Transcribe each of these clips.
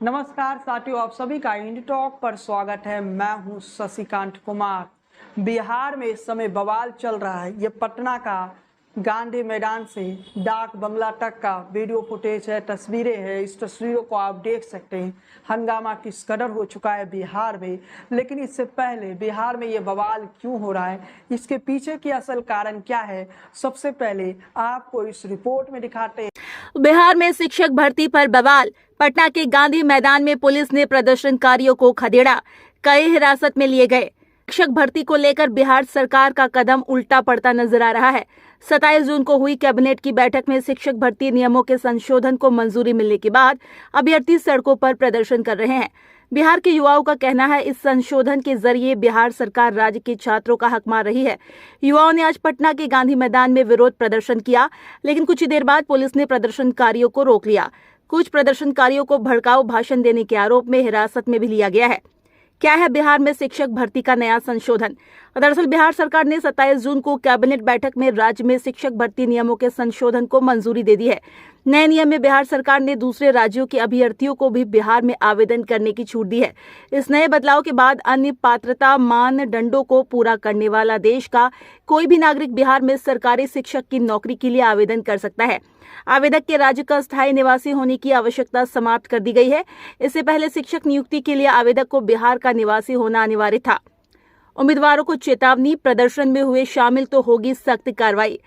नमस्कार साथियों, आप सभी का इंडी टॉक पर स्वागत है। मैं हूं शशिकांत कुमार। बिहार में इस समय बवाल चल रहा है। ये पटना का गांधी मैदान से डाक बंगला तक का वीडियो फुटेज है, तस्वीरें हैं। इस तस्वीरों को आप देख सकते हैं। हंगामा किस कदर हो चुका है बिहार में। लेकिन इससे पहले बिहार में ये बवाल क्यों हो रहा है, इसके पीछे की असल कारण क्या है, सबसे पहले आपको इस रिपोर्ट में दिखाते हैं। बिहार में शिक्षक भर्ती पर बवाल। पटना के गांधी मैदान में पुलिस ने प्रदर्शनकारियों को खदेड़ा, कई हिरासत में लिए गए। शिक्षक भर्ती को लेकर बिहार सरकार का कदम उल्टा पड़ता नजर आ रहा है। 27 जून को हुई कैबिनेट की बैठक में शिक्षक भर्ती नियमों के संशोधन को मंजूरी मिलने के बाद अभ्यर्थी सड़कों पर प्रदर्शन कर रहे हैं। बिहार के युवाओं का कहना है, इस संशोधन के जरिए बिहार सरकार राज्य के छात्रों का हक मार रही है। युवाओं ने आज पटना के गांधी मैदान में विरोध प्रदर्शन किया, लेकिन कुछ ही देर बाद पुलिस ने प्रदर्शनकारियों को रोक लिया। कुछ प्रदर्शनकारियों को भड़काऊ भाषण देने के आरोप में हिरासत में भी लिया गया है। क्या है बिहार में शिक्षक भर्ती का नया संशोधन? दरअसल बिहार सरकार ने 27 जून को कैबिनेट बैठक में राज्य में शिक्षक भर्ती नियमों के संशोधन को मंजूरी दे दी है। नए नियम में बिहार सरकार ने दूसरे राज्यों के अभ्यर्थियों को भी बिहार में आवेदन करने की छूट दी है। इस नए बदलाव के बाद अन्य पात्रता मानदंडों को पूरा करने वाला देश का कोई भी नागरिक बिहार में सरकारी शिक्षक की नौकरी के लिए आवेदन कर सकता है। आवेदक के राज्य का स्थायी निवासी होने की आवश्यकता समाप्त कर दी गई है। इससे पहले शिक्षक नियुक्ति के लिए आवेदक को बिहार का निवासी होना अनिवार्य था। उम्मीदवारों को चेतावनी, प्रदर्शन में हुए शामिल तो होगी सख्त कार्रवाई।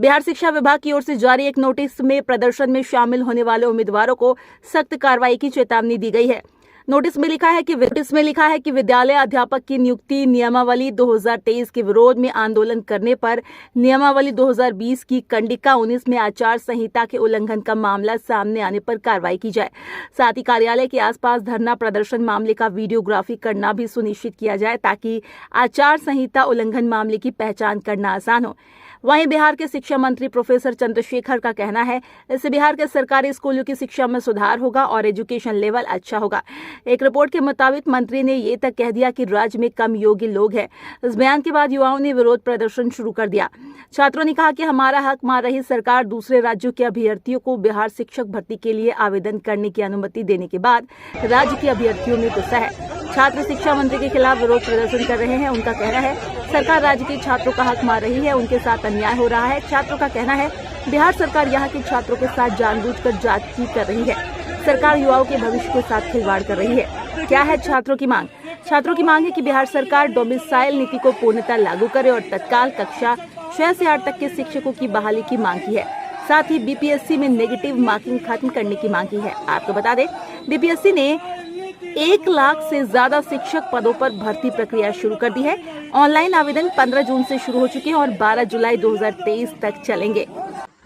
बिहार शिक्षा विभाग की ओर से जारी एक नोटिस में प्रदर्शन में शामिल होने वाले उम्मीदवारों को सख्त कार्रवाई की चेतावनी दी गई है। नोटिस में लिखा है कि विद्यालय अध्यापक की नियुक्ति नियमावली 2023 के विरोध में आंदोलन करने पर नियमावली 2020 की कंडिका 19 में आचार संहिता के उल्लंघन का मामला सामने आने पर कार्रवाई की जाए। साथ ही कार्यालय के आसपास धरना प्रदर्शन मामले का वीडियोग्राफी करना भी सुनिश्चित किया जाए, ताकि आचार संहिता उल्लंघन मामले की पहचान करना आसान हो। वहीं बिहार के शिक्षा मंत्री प्रोफेसर चंद्रशेखर का कहना है, इससे बिहार के सरकारी स्कूलों की शिक्षा में सुधार होगा और एजुकेशन लेवल अच्छा होगा। एक रिपोर्ट के मुताबिक मंत्री ने ये तक कह दिया कि राज्य में कम योग्य लोग हैं। इस बयान के बाद युवाओं ने विरोध प्रदर्शन शुरू कर दिया। छात्रों ने कहा कि हमारा हक मार रही सरकार दूसरे राज्यों के अभ्यर्थियों को बिहार शिक्षक भर्ती के लिए आवेदन करने की अनुमति देने के बाद राज्य के अभ्यर्थियों में गुस्सा है। छात्र शिक्षा मंत्री के खिलाफ विरोध प्रदर्शन कर रहे हैं। उनका कहना है, सरकार राज्य के छात्रों का हक मार रही है, उनके साथ अन्याय हो रहा है। छात्रों का कहना है, बिहार सरकार यहाँ के छात्रों के साथ जानबूझकर जाति कर रही है। सरकार युवाओं के भविष्य के साथ खिलवाड़ कर रही है। क्या है छात्रों की मांग? छात्रों की मांग है कि बिहार सरकार डोमिसाइल नीति को पूर्णतः लागू करे और तत्काल कक्षा 6 से 8 तक के शिक्षकों की बहाली की मांग की है। साथ ही बीपीएससी में नेगेटिव मार्किंग खत्म करने की मांग की है। आपको बता दें, बीपीएससी ने 1 लाख से ज्यादा शिक्षक पदों पर भर्ती प्रक्रिया शुरू कर दी है। ऑनलाइन आवेदन 15 जून से शुरू हो चुके हैं और 12 जुलाई 2023 तक चलेंगे।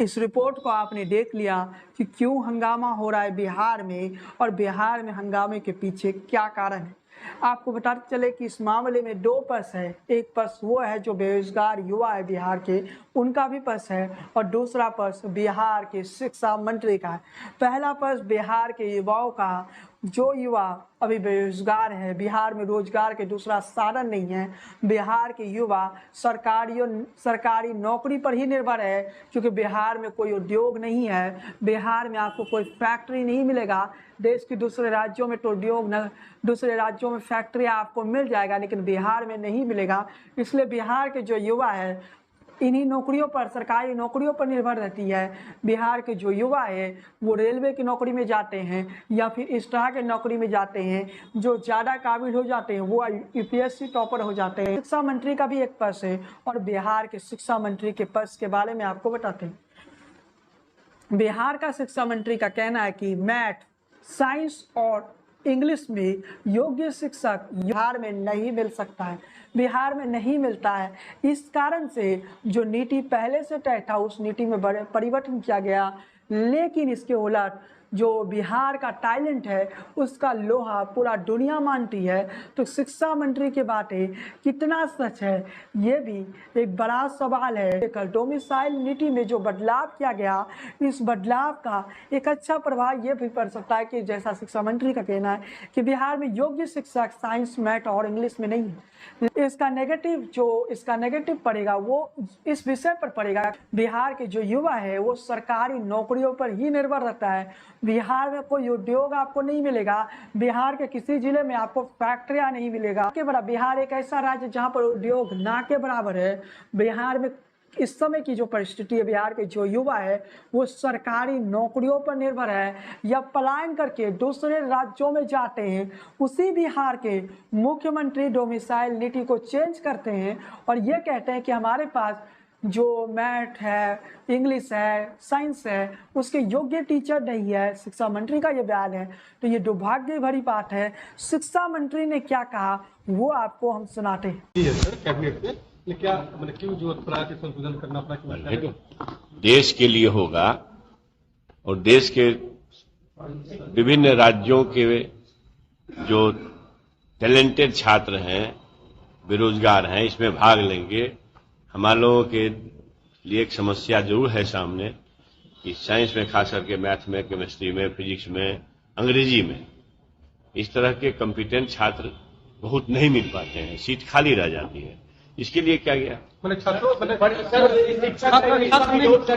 इस रिपोर्ट को आपने देख लिया कि क्यों हंगामा हो रहा है बिहार में, और बिहार में हंगामे के पीछे क्या कारण है। आपको बताते चले कि इस मामले में 2 पक्ष है। एक पक्ष वो है जो बेरोजगार युवा है बिहार के, उनका भी पक्ष है, और दूसरा पक्ष बिहार के शिक्षा मंत्री का है। पहला पक्ष बिहार के युवाओं का, जो युवा अभी बेरोजगार है, बिहार में रोजगार के दूसरा साधन नहीं है। बिहार के युवा सरकारी नौकरी पर ही निर्भर है, क्योंकि बिहार में कोई उद्योग नहीं है। बिहार में आपको कोई फैक्ट्री नहीं मिलेगा। देश के दूसरे राज्यों में तो उद्योग दूसरे राज्यों में फैक्ट्री आपको मिल जाएगा, लेकिन बिहार में नहीं मिलेगा। इसलिए बिहार के जो युवा है, इन्हीं नौकरियों पर, सरकारी नौकरियों पर निर्भर रहती है। बिहार के जो युवा है वो रेलवे की नौकरी में जाते हैं या फिर इस तरह के नौकरी में जाते हैं जो ज़्यादा काबिल हो जाते हैं, वो यूपीएससी टॉपर हो जाते हैं। शिक्षा मंत्री का भी एक पक्ष है, और बिहार के शिक्षा मंत्री के पक्ष के बारे में आपको बताते हैं। बिहार का शिक्षा मंत्री का कहना है कि मैथ, साइंस और इंग्लिश में योग्य शिक्षक बिहार में नहीं मिल सकता है, बिहार में नहीं मिलता है। इस कारण से जो नीति पहले से तय था, उस नीति में बड़े परिवर्तन किया गया। लेकिन इसके उलट जो बिहार का टैलेंट है, उसका लोहा पूरा दुनिया मानती है। तो शिक्षा मंत्री की बातें कितना सच है, ये भी एक बड़ा सवाल है। कल डोमिसाइल नीति में जो बदलाव किया गया, इस बदलाव का एक अच्छा प्रभाव ये भी पड़ सकता है कि जैसा शिक्षा मंत्री का कहना है कि बिहार में योग्य शिक्षक साइंस, मैथ और इंग्लिश में नहीं है। इसका नेगेटिव पड़ेगा वो इस विषय पर पड़ेगा। बिहार के जो युवा है वो सरकारी नौकरियों पर ही निर्भर रहता है। बिहार में कोई उद्योग आपको नहीं मिलेगा, बिहार के किसी जिले में आपको फैक्ट्रियां नहीं मिलेगा के बराबर। बिहार एक ऐसा राज्य जहां पर उद्योग ना के बराबर है। बिहार में इस समय की जो परिस्थिति है, बिहार के जो युवा है वो सरकारी नौकरियों पर निर्भर है या पलायन करके दूसरे राज्यों में जाते हैं। उसी बिहार के मुख्यमंत्री डोमिसाइल नीति को चेंज करते हैं और ये कहते हैं कि हमारे पास जो मैथ है, इंग्लिश है, साइंस है, उसके योग्य टीचर नहीं है। शिक्षा मंत्री का ये बयान है, तो ये दुर्भाग्य भरी बात है। शिक्षा मंत्री ने क्या कहा वो आपको हम सुनाते हैं। जी सर, कैबिनेट में क्या मतलब क्यों जरूरत पड़ा कि संशोधन करना पड़ा? क्यों? देश के लिए होगा और देश के विभिन्न राज्यों के जो टैलेंटेड छात्र हैं, बेरोजगार हैं, इसमें भाग लेंगे। हमारे लोगों के लिए एक समस्या जरूर है सामने कि साइंस में, खास करके मैथ में, केमिस्ट्री में, फिजिक्स में, अंग्रेजी में इस तरह के कॉम्पिटेंट छात्र बहुत नहीं मिल पाते हैं, सीट खाली रह जाती है। इसके लिए क्या गया? मतलब छात्रों कर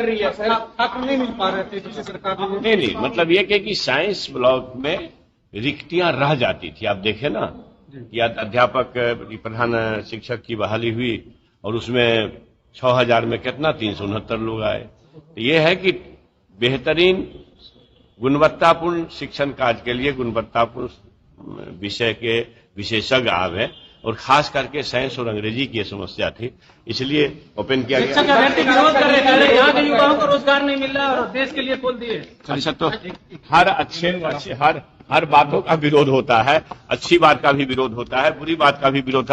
रही है सर, छात्र नहीं मिल पा रहे थे सरकार नहीं, मतलब ये कि साइंस ब्लॉक में रिक्तियां रह जाती थी। आप देखें ना कि अध्यापक प्रधान शिक्षक की बहाली हुई और उसमें 6000 में कितना 369 लोग आए। तो ये है कि बेहतरीन गुणवत्तापूर्ण शिक्षण कार्य के लिए गुणवत्तापूर्ण विषय के विशेषज्ञ आवे और खास करके साइंस और अंग्रेजी की समस्या थी, इसलिए ओपन किया गया। विरोध कर रहे थे, यहाँ के युवाओं को रोजगार नहीं मिल रहा और देश के लिए खोल दिए। अच्छा, तो हर बातों का विरोध होता है, अच्छी बात का भी विरोध होता है, बुरी बात का भी विरोध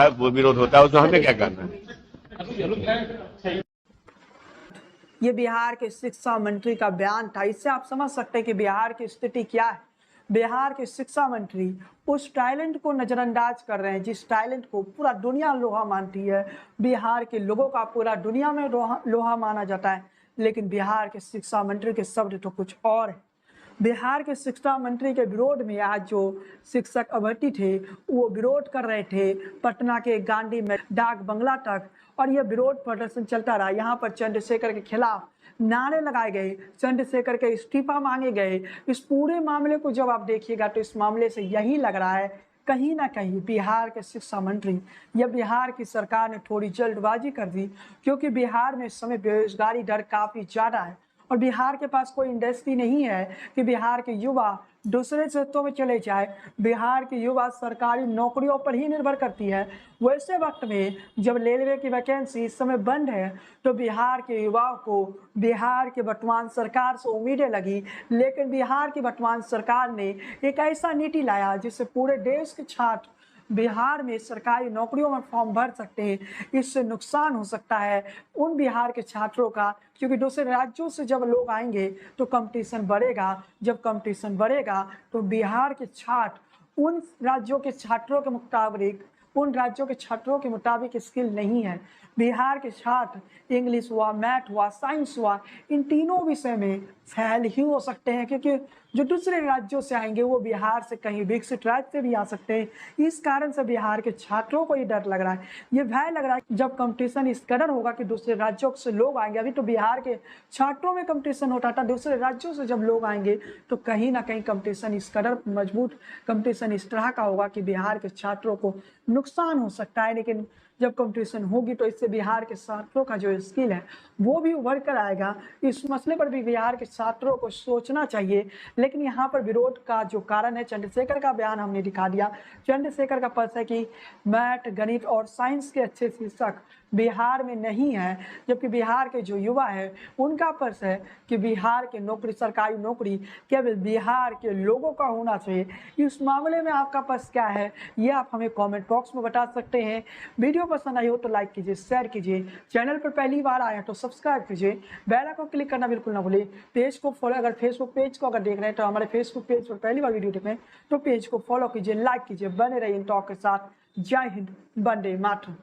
होता है, उसमें हमें क्या करना है? ये बिहार के शिक्षा मंत्री का बयान था। इससे आप समझ सकते हैं कि बिहार की स्थिति क्या है। बिहार के शिक्षा मंत्री उस टैलेंट को नजरअंदाज कर रहे हैं जिस टैलेंट को पूरा दुनिया लोहा मानती है। बिहार के लोगों का पूरा दुनिया में लोहा माना जाता है, लेकिन बिहार के शिक्षा मंत्री के शब्द तो कुछ और है। बिहार के शिक्षा मंत्री के विरोध में आज जो शिक्षक अभ्यर्थी थे वो विरोध कर रहे थे पटना के गांधी में डाक बंगला तक, और यह विरोध प्रदर्शन चलता रहा। यहाँ पर चंद्रशेखर के खिलाफ नारे लगाए गए, चंद्रशेखर के इस्तीफा मांगे गए। इस पूरे मामले को जब आप देखिएगा तो इस मामले से यही लग रहा है कहीं ना कहीं बिहार के शिक्षा मंत्री या बिहार की सरकार ने थोड़ी जल्दबाजी कर दी, क्योंकि बिहार में इस समय बेरोजगारी दर काफ़ी ज़्यादा है और बिहार के पास कोई इंडस्ट्री नहीं है कि बिहार के युवा दूसरे क्षेत्रों में चले जाए। बिहार के युवा सरकारी नौकरियों पर ही निर्भर करती है। वैसे वक्त में जब रेलवे की वैकेंसी इस समय बंद है तो बिहार के युवाओं को बिहार के वर्तमान सरकार से उम्मीदें लगी, लेकिन बिहार की वर्तमान सरकार ने एक ऐसा नीति लाया जिससे पूरे देश के छात्र बिहार में सरकारी नौकरियों में फॉर्म भर सकते हैं। इससे नुकसान हो सकता है उन बिहार के छात्रों का, क्योंकि दूसरे राज्यों से जब लोग आएंगे तो कंपटीशन बढ़ेगा। जब कंपटीशन बढ़ेगा तो बिहार के छात्र उन राज्यों के छात्रों के मुताबिक स्किल नहीं है। बिहार के छात्र इंग्लिश हुआ, मैथ हुआ, साइंस हुआ, इन तीनों विषय में फेल ही हो सकते हैं, क्योंकि जो दूसरे राज्यों से आएंगे वो बिहार से कहीं विकसित राज्य से भी आ सकते हैं। इस कारण से बिहार के छात्रों को ये डर लग रहा है, ये भय लग रहा है जब कंपटीशन इस कदर होगा कि दूसरे राज्यों से लोग आएंगे। अभी तो बिहार के छात्रों में कंपटीशन होता था, दूसरे राज्यों से जब लोग आएंगे तो कहीं ना कहीं कंपटीशन इस कदर मजबूत कंपटीशन इस तरह का होगा कि बिहार के छात्रों को नुकसान हो सकता है। लेकिन जब कंपटीशन होगी तो इससे बिहार के छात्रों का जो स्किल है वो भी उभर कर आएगा। इस मसले पर भी बिहार के छात्रों को सोचना चाहिए। लेकिन यहाँ पर विरोध का जो कारण है, चंद्रशेखर का बयान हमने दिखा दिया। चंद्रशेखर का पक्ष है कि मैथ, गणित और साइंस के अच्छे शिक्षक बिहार में नहीं है, जबकि बिहार के जो युवा है उनका पक्ष है कि बिहार के नौकरी, सरकारी नौकरी केवल बिहार के लोगों का होना चाहिए। इस मामले में आपका पक्ष क्या है ये आप हमें कमेंट बॉक्स में बता सकते हैं। वीडियो पसंद आई हो तो लाइक कीजिए, शेयर कीजिए, चैनल पर पहली बार आए तो सब्सक्राइब कीजिए, बेल आइकन क्लिक करना बिल्कुल ना भूलिए। पेज को फॉलो, अगर फेसबुक पेज को अगर देख रहे हैं तो हमारे फेसबुक पेज पर पहली बार वीडियो देख रहे हैं तो पेज को फॉलो कीजिए, लाइक कीजिए, बने रहिए इन टॉक के साथ। जय हिंद, वंदे मातरम।